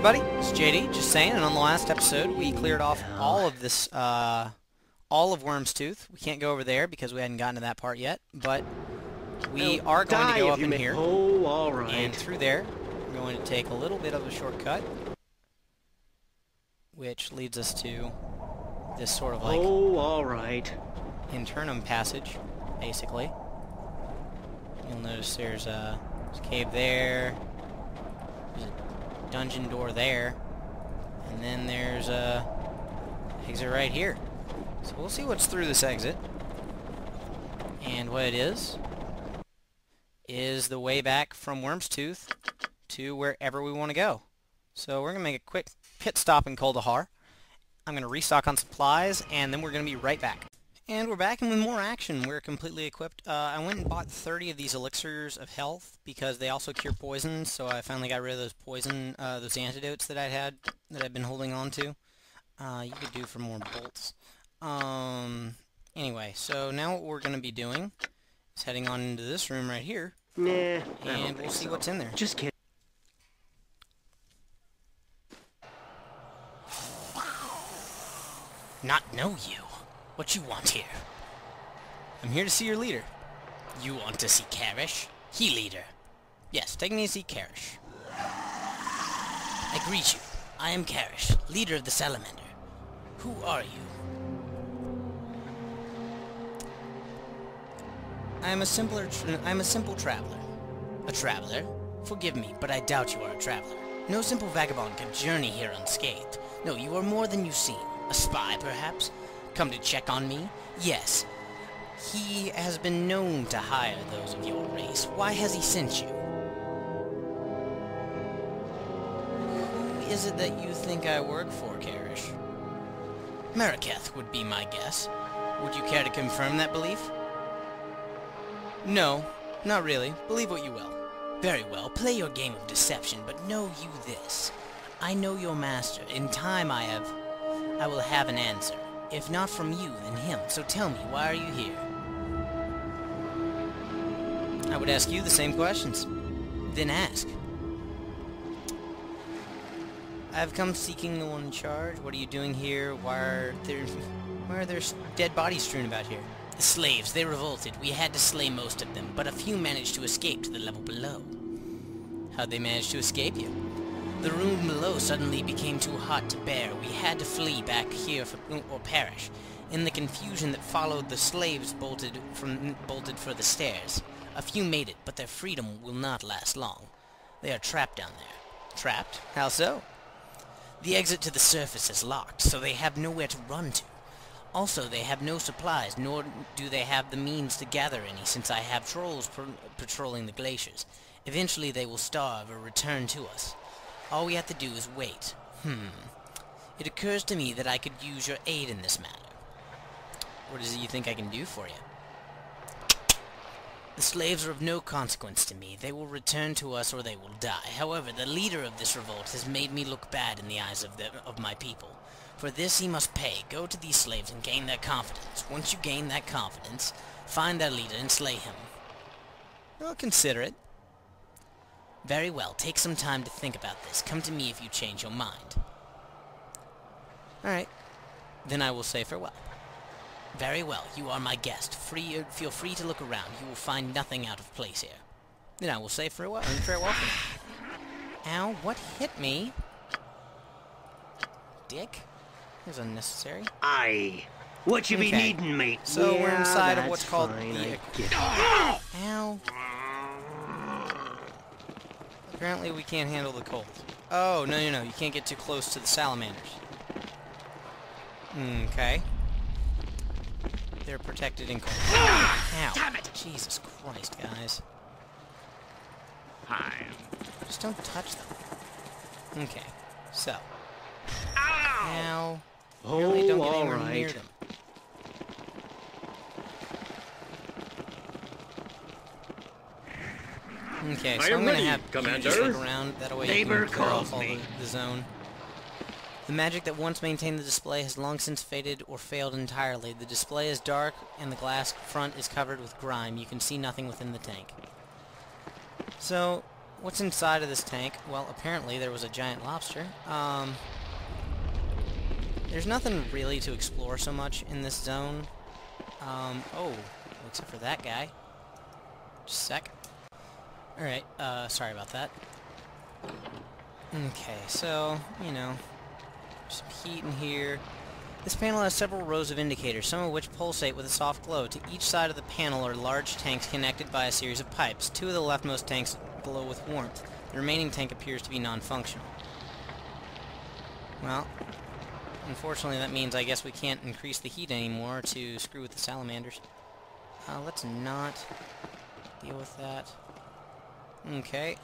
everybody, it's JD, just saying, and on the last episode we cleared off all of this, all of Worm's Tooth. We can't go over there because we hadn't gotten to that part yet, but we are going to go up in here, and through there we're going to take a little bit of a shortcut, which leads us to this sort of like internum passage, basically. You'll notice there's a cave there, there's a dungeon door there, and then there's a exit right here. So we'll see what's through this exit. And what it is the way back from Worm's Tooth to wherever we want to go. So we're going to make a quick pit stop in Kuldahar. I'm going to restock on supplies, and then we're going to be right back. And we're back and with more action. We're completely equipped. I went and bought 30 of these elixirs of health because they also cure poison, so I finally got rid of those poison, those antidotes that I'd been holding on to. You could do for more bolts. Anyway, so now what we're going to be doing is heading on into this room right here. And we'll see what's in there. Just kidding. Not know you. What you want here? I'm here to see your leader. You want to see Karish? He leader. Yes, take me to see Karish. I greet you. I am Karish, leader of the Salamander. Who are you? I am a simple traveler. A traveler? Forgive me, but I doubt you are a traveler. No simple vagabond can journey here unscathed. No, you are more than you seem. A spy, perhaps? Come to check on me? Yes. He has been known to hire those of your race. Why has he sent you? Who is it that you think I work for, Karish? Maraketh would be my guess. Would you care to confirm that belief? No, not really. Believe what you will. Very well, play your game of deception, but know you this. I know your master. In time I will have an answer. If not from you, then him. So tell me, why are you here? I would ask you the same questions. Then ask. I have come seeking the one in charge. What are you doing here? Why are there dead bodies strewn about here? The slaves, they revolted. We had to slay most of them, but a few managed to escape to the level below. How'd they manage to escape you? The room below suddenly became too hot to bear. We had to flee back here or perish. In the confusion that followed, the slaves bolted for the stairs. A few made it, but their freedom will not last long. They are trapped down there. Trapped? How so? The exit to the surface is locked, so they have nowhere to run to. Also, they have no supplies, nor do they have the means to gather any, since I have trolls patrolling the glaciers. Eventually they will starve or return to us. All we have to do is wait. It occurs to me that I could use your aid in this matter. What is it you think I can do for you? The slaves are of no consequence to me. They will return to us or they will die. However, the leader of this revolt has made me look bad in the eyes of my people. For this he must pay. Go to these slaves and gain their confidence. Once you gain that confidence, find their leader and slay him. Well, consider it. Very well, take some time to think about this. Come to me if you change your mind. Alright. Then I will say farewell. Very well, you are my guest. Feel free to look around. You will find nothing out of place here. Then I will say farewell and farewell for now. Ow, what hit me? Dick? That was unnecessary. Aye. What you be needing, mate? So we're inside of what's called the... Ow. Apparently we can't handle the cold. Oh, no, you can't get too close to the salamanders. Okay. They're protected in cold. Ow. Damn it! Jesus Christ, guys. Hi. Just don't touch them. Okay, so. Ow! Now, really don't get anywhere near them. Okay, so I'm going to have you just look around, that way you can clear off all the zone. The magic that once maintained the display has long since faded or failed entirely. The display is dark, and the glass front is covered with grime. You can see nothing within the tank. So, what's inside of this tank? Well, apparently there was a giant lobster. There's nothing really to explore so much in this zone. Oh, except for that guy. Just a sec. Alright, sorry about that. Okay, so, you know, some heat in here. This panel has several rows of indicators, some of which pulsate with a soft glow. To each side of the panel are large tanks connected by a series of pipes. Two of the leftmost tanks glow with warmth. The remaining tank appears to be non-functional. Well, unfortunately that means I guess we can't increase the heat anymore to screw with the salamanders. Let's not deal with that. Okay.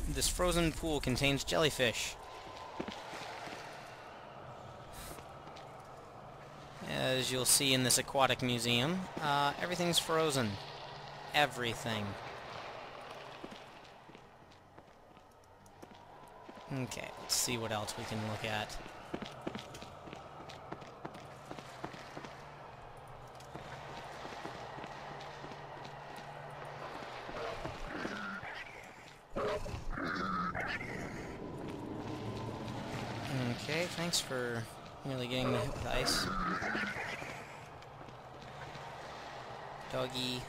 This frozen pool contains jellyfish. As you'll see in this aquatic museum, everything's frozen. Everything. Okay, let's see what else we can look at. Okay, thanks for nearly getting me hit with ice. Doggy,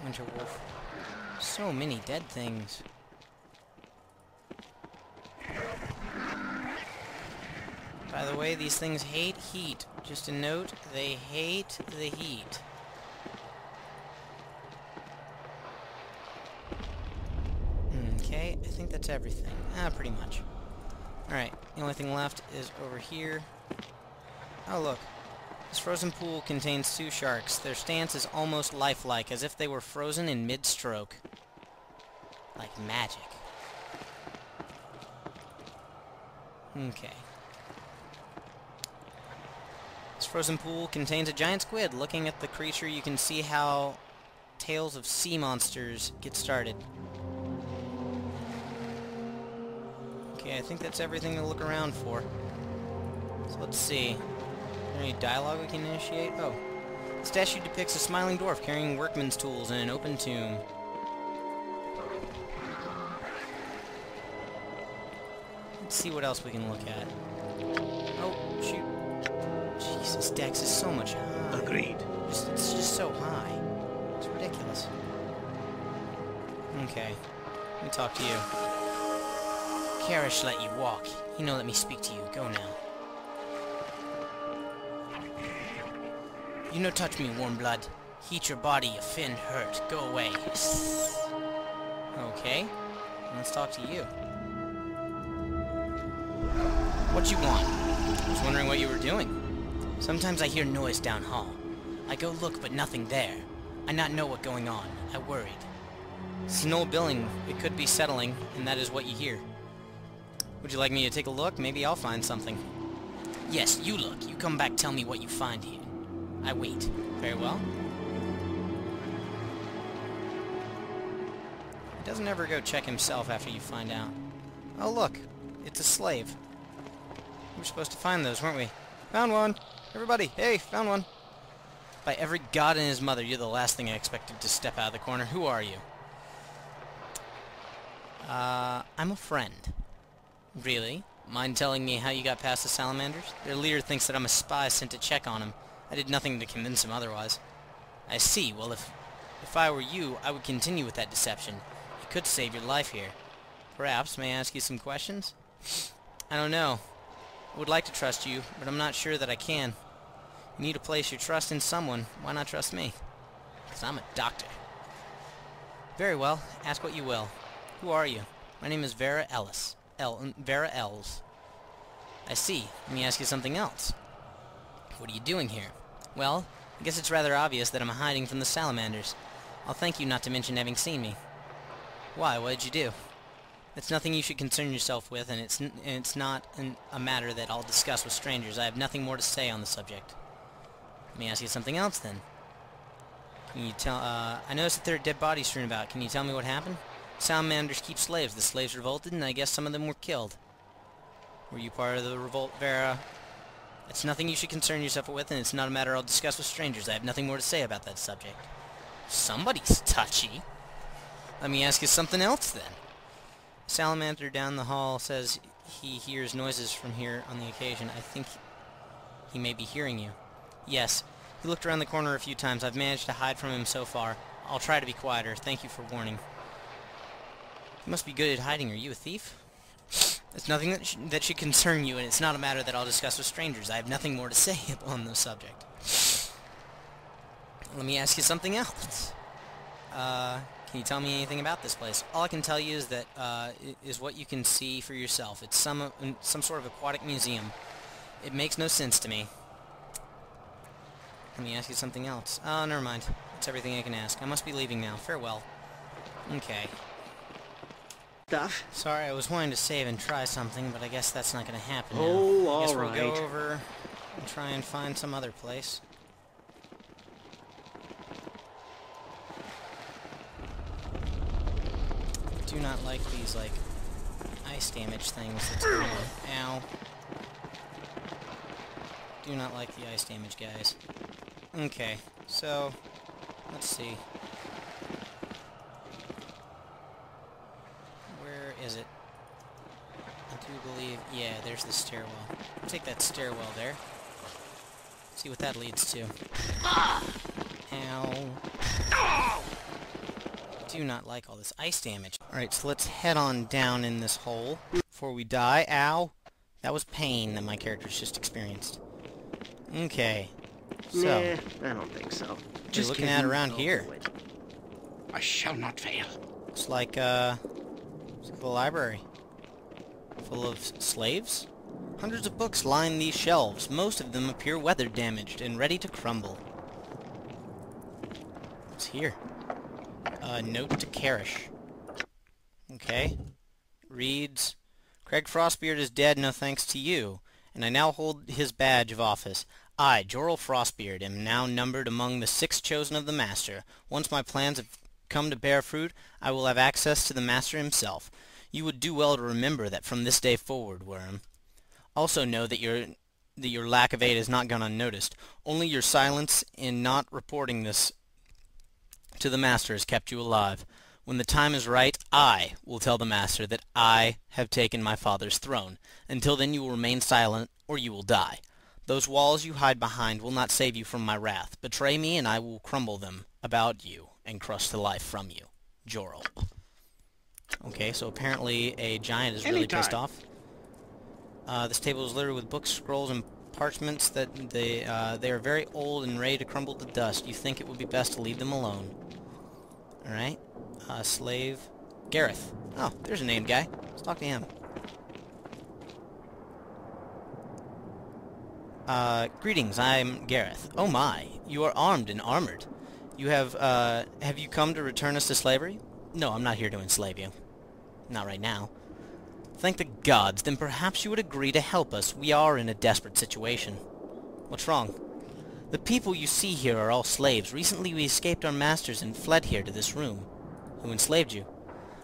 winter wolf. So many dead things. By the way, these things hate heat. Just a note, they hate the heat. Okay, I think that's everything. Pretty much. Alright, the only thing left is over here. Oh, look. This frozen pool contains two sharks. Their stance is almost lifelike, as if they were frozen in mid-stroke. Like magic. Okay. This frozen pool contains a giant squid. Looking at the creature, you can see how tales of sea monsters get started. Okay, I think that's everything to look around for. So let's see. Is there any dialogue we can initiate? Oh. The statue depicts a smiling dwarf carrying workman's tools in an open tomb. Let's see what else we can look at. Oh, shoot. Jesus, Dex is so much high. Agreed. It's just so high. It's ridiculous. Okay. Let me talk to you. Karish let you walk. You know, let me speak to you. Go now. You no touch me, warm blood. Heat your body, you fin hurt. Go away. Okay. Let's talk to you. What you want? I was wondering what you were doing. Sometimes I hear noise down hall. I go look, but nothing there. I not know what going on. I worried. It's an old building. It could be settling, and that is what you hear. Would you like me to take a look? Maybe I'll find something. Yes, you look. You come back, tell me what you find here. I wait. Very well. He doesn't ever go check himself after you find out. Oh, look. It's a slave. We were supposed to find those, weren't we? Found one! Everybody, hey, found one! By every god and his mother, you're the last thing I expected to step out of the corner. Who are you? I'm a friend. Really? Mind telling me how you got past the salamanders? Their leader thinks that I'm a spy sent to check on him. I did nothing to convince him otherwise. I see. Well, if I were you, I would continue with that deception. It could save your life here. Perhaps, may I ask you some questions? I don't know. I would like to trust you, but I'm not sure that I can. You need to place your trust in someone. Why not trust me? Because I'm a doctor. Very well. Ask what you will. Who are you? My name is Vera Ellis. Vera Els. I see. Let me ask you something else. What are you doing here? Well, I guess it's rather obvious that I'm hiding from the salamanders. I'll thank you not to mention having seen me. Why? What did you do? It's nothing you should concern yourself with, and it's not a matter that I'll discuss with strangers. I have nothing more to say on the subject. Let me ask you something else, then. Can you tell, I noticed that there are dead bodies strewn about. Can you tell me what happened? Salamanders keep slaves. The slaves revolted, and I guess some of them were killed. Were you part of the revolt, Vera? It's nothing you should concern yourself with, and it's not a matter I'll discuss with strangers. I have nothing more to say about that subject. Somebody's touchy. Let me ask you something else, then. Salamander down the hall says he hears noises from here on the occasion. I think he may be hearing you. Yes. He looked around the corner a few times. I've managed to hide from him so far. I'll try to be quieter. Thank you for warning. You must be good at hiding. Are you a thief? It's nothing that should concern you, and it's not a matter that I'll discuss with strangers. I have nothing more to say on the subject. Let me ask you something else. Can you tell me anything about this place? All I can tell you is that is what you can see for yourself. It's some sort of aquatic museum. It makes no sense to me. Let me ask you something else. Oh, never mind. That's everything I can ask. I must be leaving now. Farewell. Okay. Stuff? Sorry, I was wanting to save and try something, but I guess that's not going to happen now. Oh, I guess all we'll right. go over and try and find some other place. Do not like these, like, ice damage things that's going on. Ow. Do not like the ice damage, guys. Okay, so, let's see. Where is it? I do believe, yeah, there's the stairwell. I'll take that stairwell there. See what that leads to. Ow. Do not like all this ice damage. Alright, so let's head on down in this hole before we die. Ow. That was pain that my character's just experienced. Okay. So, nah, I don't think so. what are you Just looking get at around over here? it. I shall not fail. It's like, it's like a library. Full of slaves? Hundreds of books line these shelves. Most of them appear weather-damaged and ready to crumble. What's here? Note to Karish. Okay. Reads, Craig Frostbeard is dead, no thanks to you, and I now hold his badge of office. I, Jorel Frostbeard, am now numbered among the 6 chosen of the Master. Once my plans have come to bear fruit, I will have access to the Master himself. You would do well to remember that from this day forward, Worm. Also know that your lack of aid has not gone unnoticed. Only your silence in not reporting this to the Master has kept you alive. When the time is right, I will tell the Master that I have taken my father's throne. Until then you will remain silent, or you will die. Those walls you hide behind will not save you from my wrath. Betray me, and I will crumble them about you and crush the life from you. Jorel. Okay, so apparently a giant is really pissed off. This table is littered with books, scrolls, and parchments that they are very old and ready to crumble to dust. You think it would be best to leave them alone. Alright. Slave. Gareth. Oh, there's a named guy. Let's talk to him. Greetings, I'm Gareth. Oh my, you are armed and armored. You have you come to return us to slavery? No, I'm not here to enslave you. Not right now. Thank the gods, then perhaps you would agree to help us. We are in a desperate situation. What's wrong? The people you see here are all slaves. Recently we escaped our masters and fled here to this room. Who enslaved you?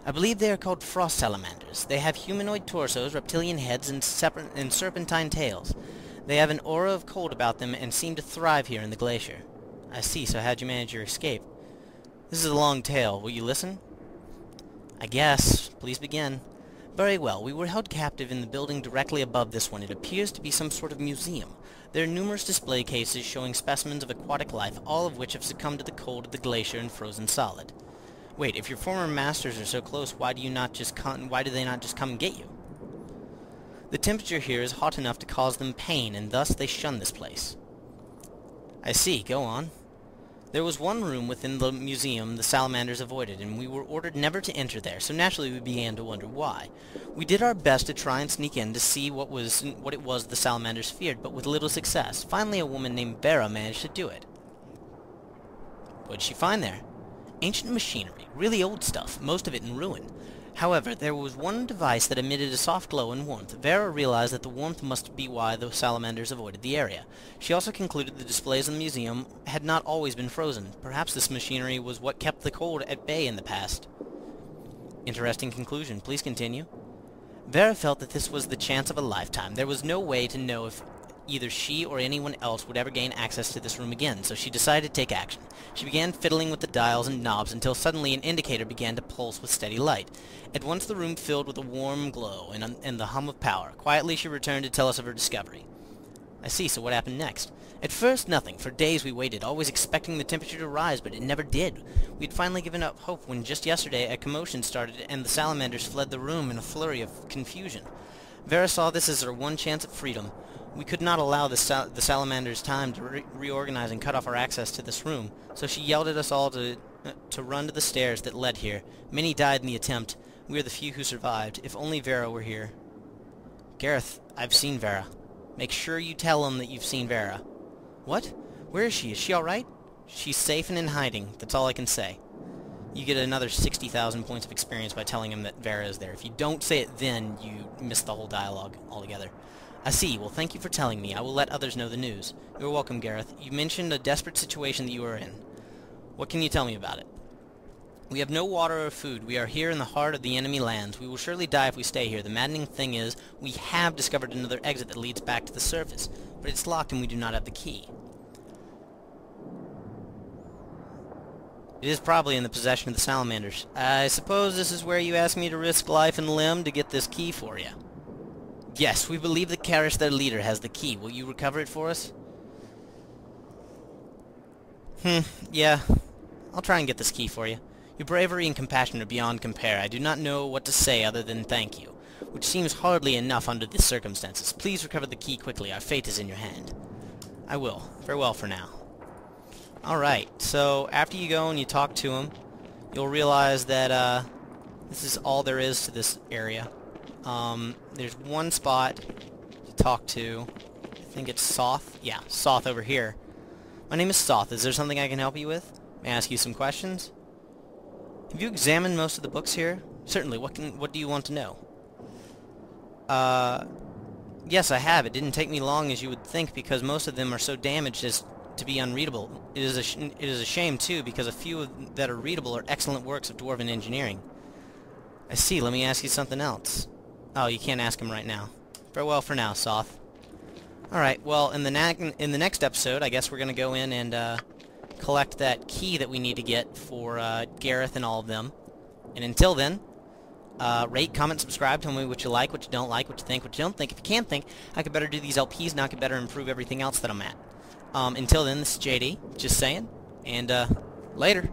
I believe they are called frost salamanders. They have humanoid torsos, reptilian heads, and serpentine tails. They have an aura of cold about them and seem to thrive here in the glacier. I see, so how'd you manage your escape? This is a long tale. Will you listen? I guess. Please begin. Very well. We were held captive in the building directly above this one. It appears to be some sort of museum. There are numerous display cases showing specimens of aquatic life, all of which have succumbed to the cold of the glacier and frozen solid. Wait, if your former masters are so close, why do they not just come and get you? The temperature here is hot enough to cause them pain, and thus they shun this place. I see. Go on. There was one room within the museum the salamanders avoided, and we were ordered never to enter there, so naturally we began to wonder why. We did our best to try and sneak in to see what it was the salamanders feared, but with little success. Finally a woman named Vera managed to do it. What did she find there? Ancient machinery, really old stuff, most of it in ruin. However, there was one device that emitted a soft glow and warmth. Vera realized that the warmth must be why the salamanders avoided the area. She also concluded the displays in the museum had not always been frozen. Perhaps this machinery was what kept the cold at bay in the past. Interesting conclusion. Please continue. Vera felt that this was the chance of a lifetime. There was no way to know if either she or anyone else would ever gain access to this room again, so she decided to take action. She began fiddling with the dials and knobs until suddenly an indicator began to pulse with steady light. At once the room filled with a warm glow and the hum of power. Quietly she returned to tell us of her discovery. I see, so what happened next? At first, nothing. For days we waited, always expecting the temperature to rise, but it never did. We had finally given up hope when just yesterday a commotion started and the salamanders fled the room in a flurry of confusion. Vera saw this as her one chance at freedom. We could not allow the salamanders time to reorganize and cut off our access to this room, so she yelled at us all to run to the stairs that led here. Many died in the attempt. We are the few who survived. If only Vera were here. Gareth, I've seen Vera. Make sure you tell him that you've seen Vera. What? Where is she? Is she alright? She's safe and in hiding. That's all I can say. You get another 60,000 points of experience by telling him that Vera is there. If you don't say it then, you miss the whole dialogue altogether. I see. Well, thank you for telling me. I will let others know the news. You're welcome, Gareth. You mentioned a desperate situation that you are in. What can you tell me about it? We have no water or food. We are here in the heart of the enemy lands. We will surely die if we stay here. The maddening thing is, we have discovered another exit that leads back to the surface, but it's locked and we do not have the key. It is probably in the possession of the salamanders. I suppose this is where you ask me to risk life and limb to get this key for you. Yes, we believe that Karish, their leader, has the key. Will you recover it for us? Yeah. I'll try and get this key for you. Your bravery and compassion are beyond compare. I do not know what to say other than thank you, which seems hardly enough under the circumstances. Please recover the key quickly. Our fate is in your hand. I will. Farewell for now. Alright, so after you go and you talk to him, you'll realize that this is all there is to this area. There's one spot to talk to. I think it's Soth. Yeah, Soth over here. My name is Soth. Is there something I can help you with? May I ask you some questions? Have you examined most of the books here? Certainly. What do you want to know? Yes, I have. It didn't take me long as you would think because most of them are so damaged as to be unreadable. It is a shame, too, because a few that are readable are excellent works of dwarven engineering. I see. Let me ask you something else. Oh, you can't ask him right now. Farewell for now, Soth. Alright, well, in the next episode, I guess we're going to go in and collect that key that we need to get for Gareth and all of them. And until then, rate, comment, subscribe, tell me what you like, what you don't like, what you think, what you don't think. If you can't think, I could better do these LPs and I could better improve everything else that I'm at. Until then, this is JD, just saying, and later.